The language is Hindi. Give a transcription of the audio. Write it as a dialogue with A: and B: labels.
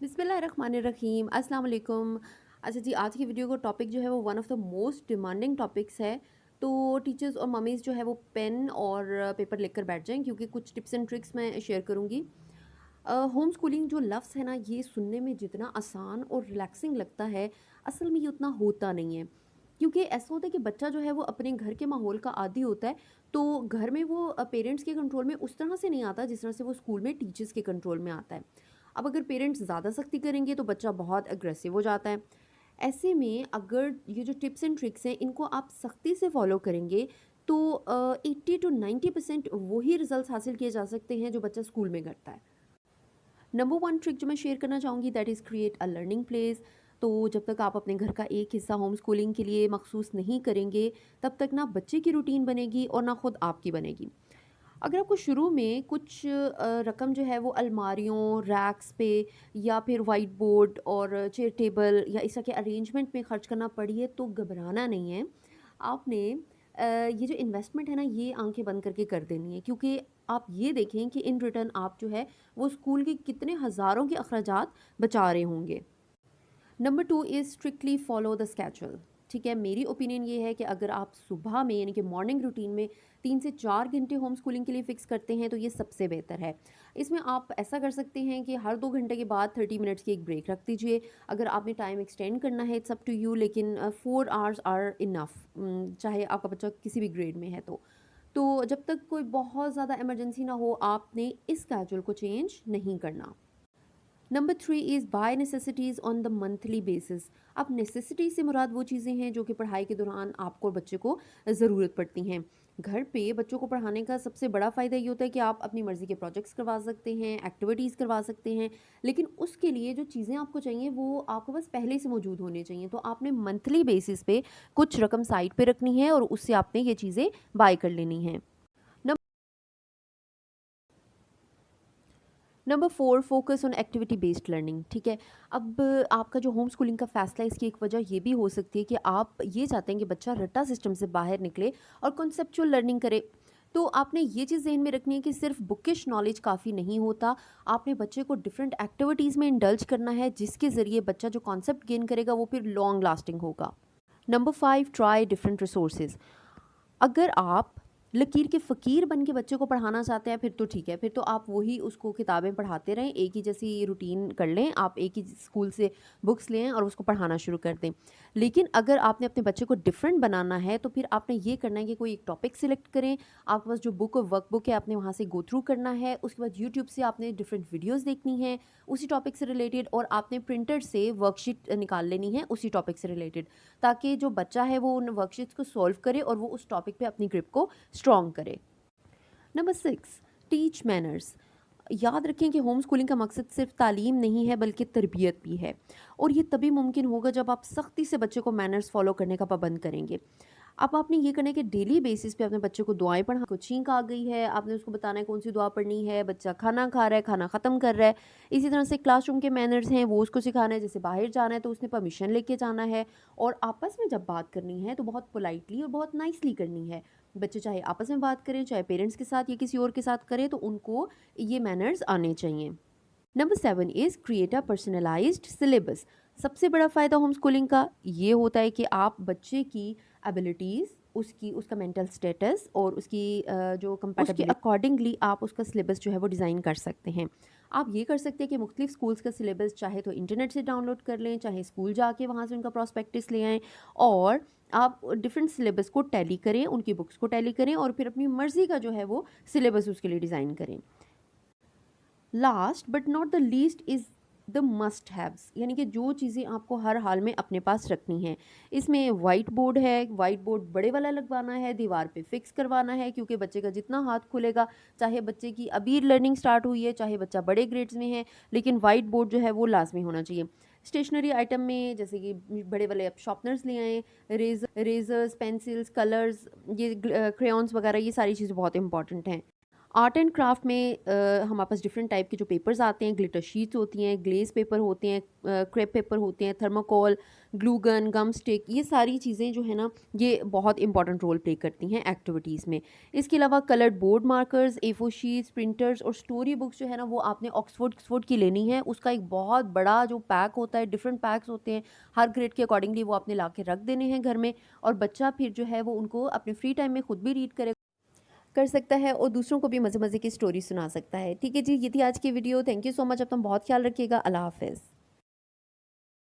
A: बिस्मिल्लाहिर्रहमानिर्रहीम अस्सलाम वालेकुम। अच्छा जी, आज की वीडियो का टॉपिक जो है वो one of the most demanding topics है। तो टीचर्स और मम्मीज़ जो है वो पेन और पेपर लेकर बैठ जाएँ, क्योंकि कुछ टिप्स एंड ट्रिक्स मैं शेयर करूँगी। होम स्कूलिंग जो लफ्ज़ है ना, ये सुनने में जितना आसान और रिलैक्सिंग लगता है, असल में ये उतना होता नहीं है। क्योंकि ऐसा होता है कि बच्चा जो है वो अपने घर के माहौल का आदी होता है, तो घर में वो पेरेंट्स के कंट्रोल में उस तरह से नहीं आता जिस तरह से वो स्कूल में टीचर्स के कंट्रोल में आता है। अब अगर पेरेंट्स ज़्यादा सख्ती करेंगे तो बच्चा बहुत अग्रेसिव हो जाता है। ऐसे में अगर ये जो टिप्स एंड ट्रिक्स हैं इनको आप सख्ती से फॉलो करेंगे, तो 80 टू 90% वही रिजल्ट्स हासिल किए जा सकते हैं जो बच्चा स्कूल में करता है। नंबर वन ट्रिक जो मैं शेयर करना चाहूँगी, that is create a learning place. तो जब तक आप अपने घर का एक हिस्सा होम स्कूलिंग के लिए मखसूस नहीं करेंगे, तब तक ना बच्चे की रूटीन बनेगी और ना खुद आपकी बनेगी। अगर आपको शुरू में कुछ रकम जो है वो अलमारियों, रैक्स पे या फिर व्हाइट बोर्ड और चेयर टेबल या इस तरह के अरेंजमेंट में खर्च करना पड़ी है, तो घबराना नहीं है। आपने ये जो इन्वेस्टमेंट है ना, ये आंखें बंद करके कर देनी है, क्योंकि आप ये देखें कि इन रिटर्न आप जो है वो स्कूल के कितने हज़ारों के अखराजात बचा रहे होंगे। Number two is strictly follow the schedule. ठीक है, मेरी ओपिनियन ये है कि अगर आप सुबह में यानी कि मॉर्निंग रूटीन में 3 से 4 घंटे होम स्कूलिंग के लिए फ़िक्स करते हैं, तो ये सबसे बेहतर है। इसमें आप ऐसा कर सकते हैं कि हर 2 घंटे के बाद 30 मिनट्स की एक ब्रेक रख दीजिए। अगर आपने टाइम एक्सटेंड करना है, इट्स अप टू यू, लेकिन 4 आवर्स आर इनफ, चाहे आपका बच्चा किसी भी ग्रेड में है तो जब तक कोई बहुत ज़्यादा इमरजेंसी ना हो, आपने इस स्केड्यूल को चेंज नहीं करना। Number three is by necessities on the monthly basis. अब नेसेसिटी से मुराद वो चीज़ें हैं जो कि पढ़ाई के दौरान आपको और बच्चे को ज़रूरत पड़ती हैं। घर पे बच्चों को पढ़ाने का सबसे बड़ा फ़ायदा ये होता है कि आप अपनी मर्ज़ी के प्रोजेक्ट्स करवा सकते हैं, एक्टिविटीज़ करवा सकते हैं, लेकिन उसके लिए जो चीज़ें आपको चाहिए वो आपके पास पहले से मौजूद होनी चाहिए। तो आपने मंथली बेसिस पे कुछ रकम साइड पे रखनी है और उससे आपने ये चीज़ें बाय कर लेनी हैं। Number four, focus on activity based learning. ठीक है, अब आपका जो होम स्कूलिंग का फ़ैसला, इसकी एक वजह ये भी हो सकती है कि आप ये चाहते हैं कि बच्चा रट्टा सिस्टम से बाहर निकले और कॉन्सेप्चुअल लर्निंग करे। तो आपने ये चीज़ ज़हन में रखनी है कि सिर्फ बुकिश नॉलेज काफ़ी नहीं होता। आपने बच्चे को डिफरेंट एक्टिविटीज़ में इंडल्ज करना है, जिसके ज़रिए बच्चा जो कॉन्सेप्ट गेन करेगा वो फिर लॉन्ग लास्टिंग होगा। Number five, try different resources. अगर आप लकीर के फ़कीर बन के बच्चे को पढ़ाना चाहते हैं, फिर तो ठीक है, फिर तो आप वही उसको किताबें पढ़ाते रहें, एक ही जैसी रूटीन कर लें, आप एक ही स्कूल से बुक्स लें और उसको पढ़ाना शुरू कर दें। लेकिन अगर आपने अपने बच्चे को डिफरेंट बनाना है, तो फिर आपने ये करना है कि कोई एक टॉपिक सिलेक्ट करें, आपके पास जो बुक और वर्कबुक है आपने वहाँ से गो थ्रू करना है, उसके बाद यूट्यूब से आपने डिफरेंट वीडियोज़ देखनी है उसी टॉपिक से रिलेटेड, और आपने प्रिंटर से वर्कशीट निकाल लेनी है उसी टॉपिक से रिलेटेड, ताकि जो बच्चा है वो उन वर्कशीट्स को सॉल्व करे और वो उस टॉपिक पे अपनी ग्रिप को स्ट्रॉन्ग करे। Number six, teach manners. याद रखें कि होम स्कूलिंग का मकसद सिर्फ तालीम नहीं है, बल्कि तरबियत भी है, और ये तभी मुमकिन होगा जब आप सख्ती से बच्चे को मैनर्स फॉलो करने का पाबंद करेंगे। अब आपने ये करना है कि डेली बेसिस पे अपने बच्चे को दुआएं पढ़ा, को छींक आ गई है, आपने उसको बताना है कौन सी दुआ पढ़नी है, बच्चा खाना खा रहा है, खाना ख़त्म कर रहा है। इसी तरह से क्लासरूम के मैनर्स हैं, वो उसको सिखाना है, जैसे बाहर जाना है तो उसने परमिशन लेके जाना है, और आपस में जब बात करनी है तो बहुत पोलाइटली और बहुत नाइसली करनी है। बच्चे चाहे आपस में बात करें, चाहे पेरेंट्स के साथ या किसी और के साथ करें, तो उनको ये मैनर्स आने चाहिए। Number seven is create a personalised syllabus. सबसे बड़ा फ़ायदा होम स्कूलिंग का ये होता है कि आप बच्चे की एबिलिटीज़, उसका मेंटल स्टेटस और उसकी जो उसके कंपैटिबिलिटी अकॉर्डिंगली आप उसका सिलेबस जो है वो डिज़ाइन कर सकते हैं। आप ये कर सकते हैं कि मुख्तलिफ स्कूल्स का सिलेबस चाहे तो इंटरनेट से डाउनलोड कर लें, चाहे स्कूल जाके वहाँ से उनका प्रॉस्पेक्टस ले आएँ, और आप डिफरेंट सिलेबस को टैली करें, उनकी बुक्स को टैली करें और फिर अपनी मर्ज़ी का जो है वो सिलेबस उसके लिए डिज़ाइन करें। Last but not the least is the must haves, यानी कि जो चीज़ें आपको हर हाल में अपने पास रखनी है। इसमें वाइट बोर्ड है, वाइट बोर्ड बड़े वाला लगवाना है, दीवार पे फिक्स करवाना है, क्योंकि बच्चे का जितना हाथ खुलेगा, चाहे बच्चे की अभी लर्निंग स्टार्ट हुई है, चाहे बच्चा बड़े ग्रेड्स में है, लेकिन वाइट बोर्ड जो है वो लाजमी होना चाहिए। स्टेशनरी आइटम में जैसे कि बड़े वाले आप शॉर्पनर्स ले आएँ, रेजर्स, पेंसिल्स, कलर्स, ये क्रेयॉन्स वगैरह, ये सारी चीज़ें बहुत इंपॉर्टेंट हैं। आर्ट एंड क्राफ्ट में हमारे पास डिफरेंट टाइप के जो पेपर्स आते हैं, ग्लिटर शीट्स होती हैं, ग्लेज पेपर होते हैं, क्रेप पेपर होते हैं, थर्माकोल, ग्लू गन, गम स्टिक, ये सारी चीज़ें जो है ना, ये बहुत इंपॉर्टेंट रोल प्ले करती हैं एक्टिविटीज़ में। इसके अलावा coloured board markers, A4 sheets, printers और स्टोरी बुक्स जो है ना, वो आपने ऑक्सफोर्ड की लेनी है। उसका एक बहुत बड़ा जो पैक होता है, डिफरेंट पैक्स होते हैं, हर ग्रेड के अकॉर्डिंगली वो आपने ला के रख देने हैं घर में, और बच्चा फिर जो है वो उनको अपने फ्री टाइम में खुद भी रीड करे कर सकता है और दूसरों को भी मज़े-मज़े की स्टोरी सुना सकता है। ठीक है जी, ये थी आज की video. Thank you so much. अपना बहुत ख़्याल रखिएगा। अल्लाह हाफ़िज़।